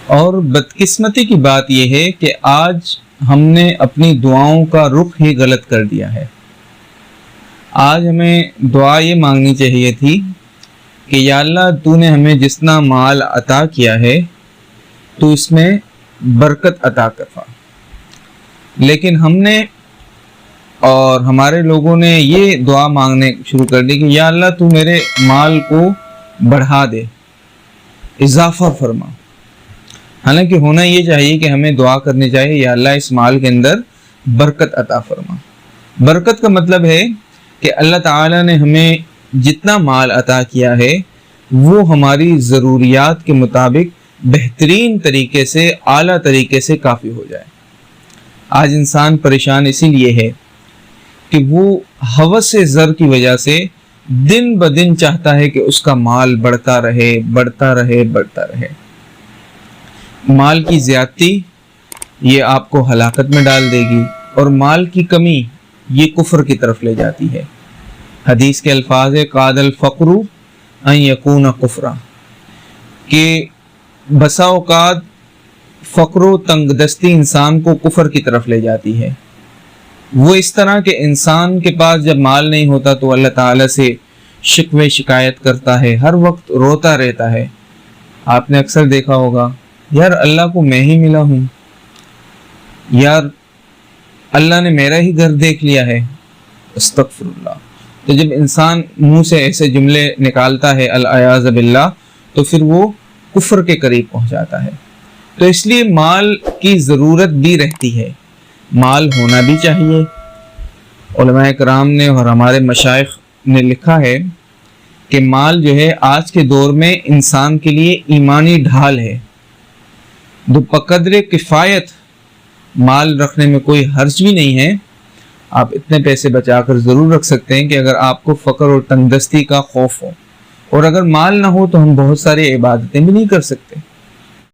اور بدقسمتی کی بات یہ ہے کہ آج ہم نے اپنی دعاؤں کا رخ ہی غلط کر دیا ہے۔ آج ہمیں دعا یہ مانگنی چاہیے تھی کہ یا اللہ تو نے ہمیں جتنا مال عطا کیا ہے تو اس میں برکت عطا کروا، لیکن ہم نے اور ہمارے لوگوں نے یہ دعا مانگنے شروع کر دی کہ یا اللہ تو میرے مال کو بڑھا دے، اضافہ فرما۔ حالانکہ ہونا یہ چاہیے کہ ہمیں دعا کرنی چاہیے یا اللہ اس مال کے اندر برکت عطا فرما۔ برکت کا مطلب ہے کہ اللہ تعالیٰ نے ہمیں جتنا مال عطا کیا ہے وہ ہماری ضروریات کے مطابق بہترین طریقے سے، اعلیٰ طریقے سے کافی ہو جائے۔ آج انسان پریشان اسی لیے ہے کہ وہ ہوس زر کی وجہ سے دن بدن چاہتا ہے کہ اس کا مال بڑھتا رہے، بڑھتا رہے، بڑھتا رہے۔ مال کی زیادتی یہ آپ کو ہلاکت میں ڈال دے گی، اور مال کی کمی یہ کفر کی طرف لے جاتی ہے۔ حدیث کے الفاظ ہے قاد الفقر ان یکون کفرا، کہ بسا اوقات فقر و تنگ دستی انسان کو کفر کی طرف لے جاتی ہے۔ وہ اس طرح کہ انسان کے پاس جب مال نہیں ہوتا تو اللہ تعالیٰ سے شکوے شکایت کرتا ہے، ہر وقت روتا رہتا ہے۔ آپ نے اکثر دیکھا ہوگا یار اللہ کو میں ہی ملا ہوں، یار اللہ نے میرا ہی گھر دیکھ لیا ہے، استغفر اللہ۔ تو جب انسان منہ سے ایسے جملے نکالتا ہے العیاذ باللہ تو پھر وہ کفر کے قریب پہنچ جاتا ہے۔ تو اس لیے مال کی ضرورت بھی رہتی ہے، مال ہونا بھی چاہیے۔ علماء کرام نے اور ہمارے مشائخ نے لکھا ہے کہ مال جو ہے آج کے دور میں انسان کے لیے ایمانی ڈھال ہے۔ دو بقدر کفایت مال رکھنے میں کوئی حرج بھی نہیں ہے۔ آپ اتنے پیسے بچا کر ضرور رکھ سکتے ہیں کہ اگر آپ کو فقر اور تنگ دستی کا خوف ہو، اور اگر مال نہ ہو تو ہم بہت ساری عبادتیں بھی نہیں کر سکتے۔